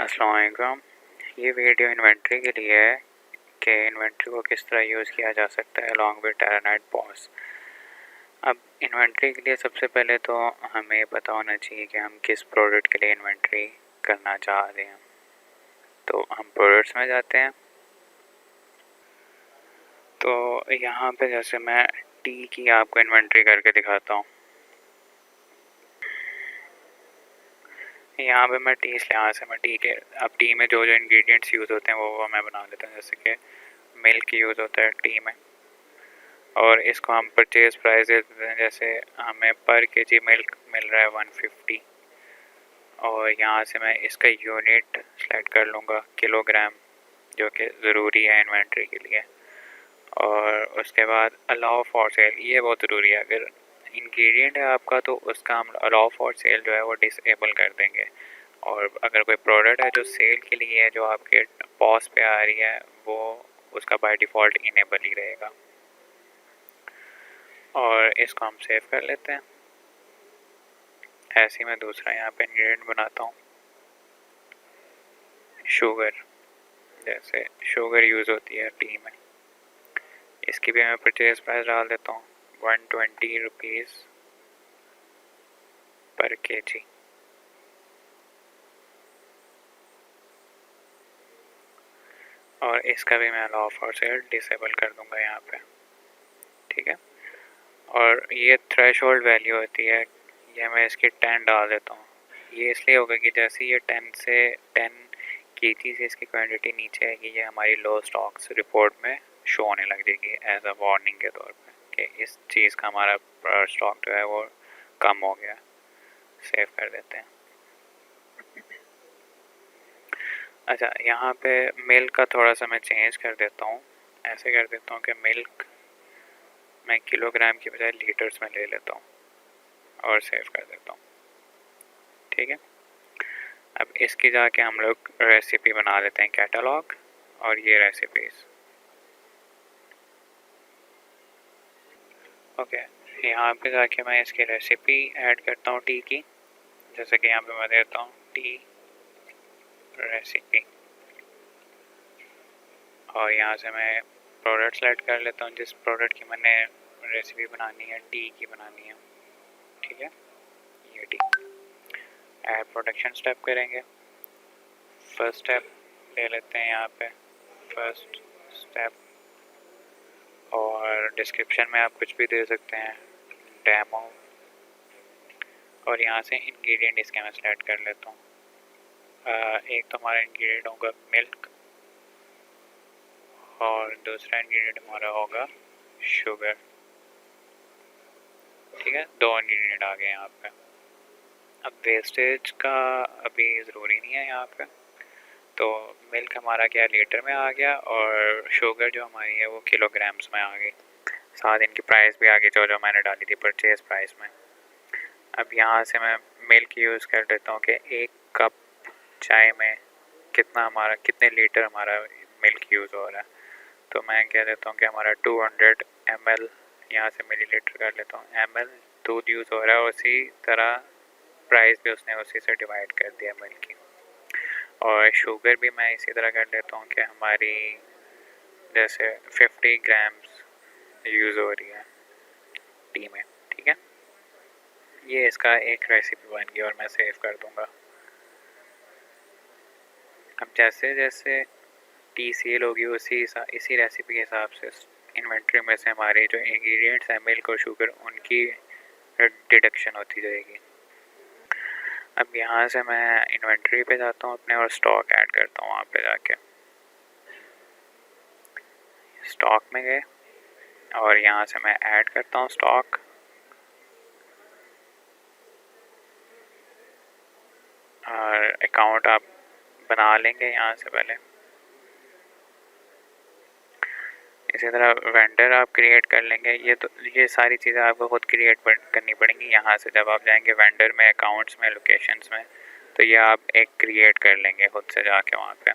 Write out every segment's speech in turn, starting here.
अस्सलाम वालेकुम। ये वीडियो इन्वेंट्री के लिए है कि इन्वेंट्री को किस तरह यूज़ किया जा सकता है अलॉन्ग विद टेरानाइट पॉज। अब इन्वेंट्री के लिए सबसे पहले तो हमें पता होना चाहिए कि हम किस प्रोडक्ट के लिए इन्वेंट्री करना चाह रहे हैं। तो हम प्रोडक्ट्स में जाते हैं। तो यहाँ पे जैसे मैं टी की आपको इन्वेंट्री करके दिखाता हूँ। यहाँ पे मैं टी इसलिए यहाँ से मैं टी के अब टी में जो जो इंग्रेडिएंट्स यूज़ होते हैं वो मैं बना लेता हूँ। जैसे कि मिल्क यूज़ होता है टी में, और इसको हम परचेज़ प्राइस देते हैं। जैसे हमें पर केजी मिल्क मिल रहा है 150, और यहाँ से मैं इसका यूनिट सेलेक्ट कर लूँगा किलोग्राम, जो कि ज़रूरी है इन्वेंट्री के लिए। और उसके बाद अलाउ फॉर सेल, ये बहुत ज़रूरी है। अगर इंग्रेडिएंट है आपका तो उसका हम अलाउ फॉर सेल जो है वो डिसेबल कर देंगे। और अगर कोई प्रोडक्ट है जो सेल के लिए है, जो आपके पॉस पे आ रही है, वो उसका बाय डिफ़ॉल्ट इनेबल ही रहेगा। और इसको हम सेव कर लेते हैं। ऐसे ही मैं दूसरा यहाँ पे इंग्रेडिएंट बनाता हूँ, शुगर। जैसे शुगर यूज़ होती है टी में, इसकी भी मैं परचेज प्राइस डाल देता हूँ 120 रुपीज़ पर केजी। और इसका भी मैं अलाउ फॉर सेल डिसेबल कर दूँगा यहाँ पे, ठीक है। और ये थ्रेशोल्ड वैल्यू होती है, ये मैं इसकी 10 डाल देता हूँ। ये इसलिए होगा कि जैसे ये 10 केजी से इसकी क्वांटिटी नीचे आएगी, ये हमारी लो स्टॉक्स रिपोर्ट में शो होने लग जाएगी एज अ वार्निंग के तौर पे कि इस चीज़ का हमारा स्टॉक जो है वो कम हो गया। सेव कर देते हैं। अच्छा, यहाँ पे मिल्क का थोड़ा सा मैं चेंज कर देता हूँ। ऐसे कर देता हूँ कि मिल्क मैं किलोग्राम की बजाय लीटर्स में ले लेता हूँ और सेव कर देता हूँ, ठीक है। अब इसकी जाके हम लोग रेसिपी बना लेते हैं, कैटलॉग, और ये रेसिपीज़। ओके, यहाँ पे जाके मैं इसकी रेसिपी ऐड करता हूँ टी की। जैसे कि यहाँ पे मैं देता हूँ टी रेसिपी, और यहाँ से मैं प्रोडक्ट सेलेक्ट कर लेता हूँ जिस प्रोडक्ट की मैंने रेसिपी बनानी है, टी की बनानी है, ठीक है। ये टी ऐड प्रोडक्शन स्टेप करेंगे। फर्स्ट स्टेप ले लेते हैं यहाँ पे, फर्स्ट स्टेप, और डिस्क्रिप्शन में आप कुछ भी दे सकते हैं, डेमो। और यहाँ से इंग्रेडिएंट इसके मैं सेलेक्ट कर लेता हूँ। एक तो हमारा इंग्रेडिएंट होगा मिल्क, और दूसरा इंग्रेडिएंट हमारा होगा शुगर, ठीक है। 2 इंग्रेडिएंट आ गए यहाँ पे। अब वेस्टेज का अभी ज़रूरी नहीं है यहाँ पे, तो मिल्क हमारा क्या लीटर में आ गया, और शुगर जो हमारी है वो किलोग्राम्स में आ गई। साथ इनकी प्राइस भी आ गई जो मैंने डाली थी परचेज प्राइस में। अब यहाँ से मैं मिल्क यूज़ कर देता हूँ कि 1 कप चाय में कितने लीटर हमारा मिल्क यूज़ हो रहा है। तो मैं कह देता हूँ कि हमारा 200 ml, यहाँ से मिलीलीटर कर लेता हूँ, ml दूध यूज़ हो रहा है। उसी तरह प्राइस भी उसने उसी से डिवाइड कर दिया मिल्क की। और शुगर भी मैं इसी तरह कर लेता हूँ कि हमारी जैसे 50 ग्राम्स यूज़ हो रही है टी में, ठीक है। ये इसका एक रेसिपी बन गई और मैं सेव कर दूँगा। अब जैसे जैसे टी सेल होगी इसी रेसिपी के हिसाब से इन्वेंट्री में से हमारे जो इंग्रेडिएंट्स हैं मिल्क और शुगर, उनकी डिडक्शन होती जाएगी। अब यहाँ से मैं इन्वेंट्री पे जाता हूँ अपने, और स्टॉक ऐड करता हूँ। वहाँ पे जाके स्टॉक में गए, और यहाँ से मैं ऐड करता हूँ स्टॉक, और अकाउंट आप बना लेंगे यहाँ से पहले। इसी तरह वेंडर आप क्रिएट कर लेंगे। ये सारी चीज़ें आपको खुद क्रिएट करनी पड़ेंगी। यहाँ से जब आप जाएंगे वेंडर में, अकाउंट्स में, लोकेशंस में, तो ये आप एक क्रिएट कर लेंगे खुद से जाके वहाँ पे।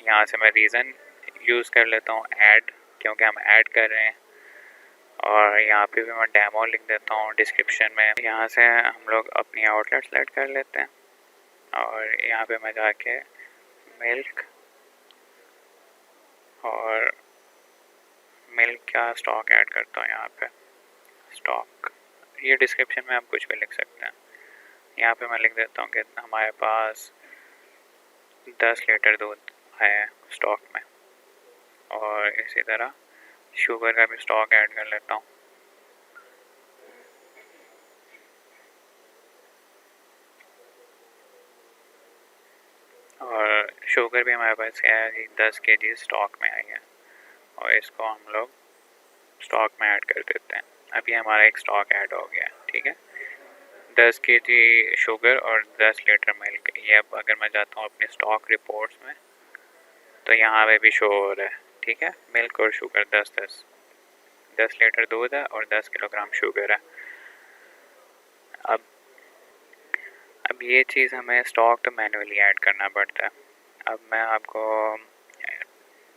यहाँ से मैं रीज़न यूज़ कर लेता हूँ ऐड, क्योंकि हम ऐड कर रहे हैं। और यहाँ पे भी मैं डेमो लिख देता हूँ डिस्क्रिप्शन में। यहाँ से हम लोग अपनी आउटलेट सेलेक्ट कर लेते हैं, और यहाँ पे मैं जाके मिल्क और मिल्क का स्टॉक ऐड करता हूँ यहाँ पे। स्टॉक, ये डिस्क्रिप्शन में आप कुछ भी लिख सकते हैं। यहाँ पे मैं लिख देता हूँ कि हमारे पास 10 लीटर दूध है स्टॉक में, और इसी तरह शुगर का भी स्टॉक ऐड कर लेता हूँ। और शुगर भी हमारे पास क्या है कि 10 kg स्टॉक में आई है, और इसको हम लोग स्टॉक में ऐड कर देते हैं। अभी हमारा एक स्टॉक ऐड हो गया, ठीक है। 10 kg शुगर और 10 लीटर मिल्क। ये अब अगर मैं जाता हूँ अपने स्टॉक रिपोर्ट्स में तो यहाँ पे भी शो हो रहा है, ठीक है। मिल्क और शुगर 10 लीटर दूध है और 10 किलोग्राम शुगर है। अब ये चीज़ हमें स्टॉक तो मैनुअली ऐड करना पड़ता है। अब मैं आपको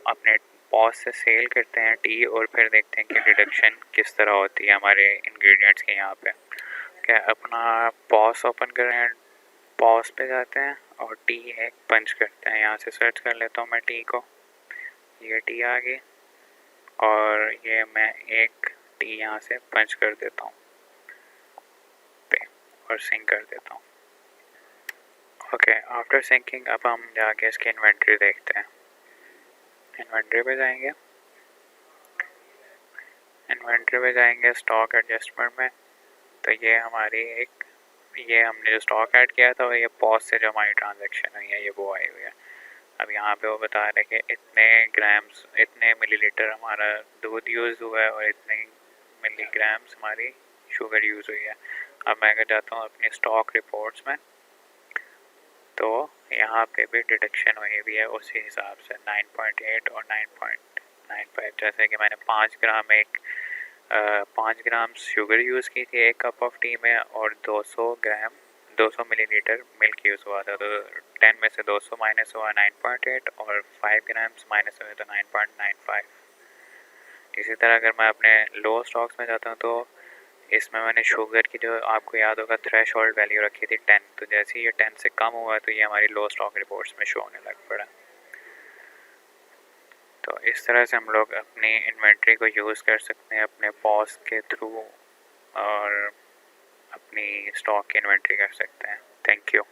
अपने पॉज से सेल करते हैं टी, और फिर देखते हैं कि डिडक्शन किस तरह होती है हमारे इंग्रेडिएंट्स के यहाँ पे। क्या अपना पॉज ओपन करें, पॉज पे जाते हैं और टी एक पंच करते हैं। यहाँ से सर्च कर लेता हूँ मैं टी को, ये टी आ गई, और ये मैं एक टी यहाँ से पंच कर देता हूँ पे, और सिंक कर देता हूँ। ओके, आफ्टर सिंकिंग अब हम जाके इसकी इन्वेंट्री देखते हैं। इन्वेंट्री पे जाएंगे, स्टॉक एडजस्टमेंट में। तो ये हमारी ये हमने जो स्टॉक ऐड किया था और ये पॉज से जो हमारी ट्रांजैक्शन हुई है ये वो आई हुई है। अब यहाँ पे वो बता रहे हैं कि इतने ग्राम्स, इतने मिलीलीटर हमारा दूध यूज़ हुआ है और इतने मिलीग्राम्स हमारी शुगर यूज़ हुई है। अब मैं अगर जाता हूँ अपनी स्टॉक रिपोर्ट्स में तो यहाँ पे भी डिडक्शन हुई हुई है उसी हिसाब से 9.8 और 9.95। जैसे कि मैंने 5 ग्राम शुगर यूज़ की थी एक कप ऑफ टी में, और 200 मिलीलीटर मिल्क यूज़ हुआ था। तो 10 में से 200 माइनस हुआ 9.8, और 5 ग्राम्स माइनस हुए तो 9.95। इसी तरह अगर मैं अपने लो स्टॉक्स में जाता हूँ तो इसमें मैंने शुगर की जो आपको याद होगा थ्रेश होल्ड वैल्यू रखी थी 10। तो जैसे ही ये 10 से कम हुआ तो ये हमारी लो स्टॉक रिपोर्ट्स में शो होने लग पड़ा। तो इस तरह से हम लोग अपनी इन्वेंट्री को यूज़ कर सकते हैं अपने पॉज के थ्रू, और अपनी स्टॉक की इन्वेंट्री कर सकते हैं। Thank you.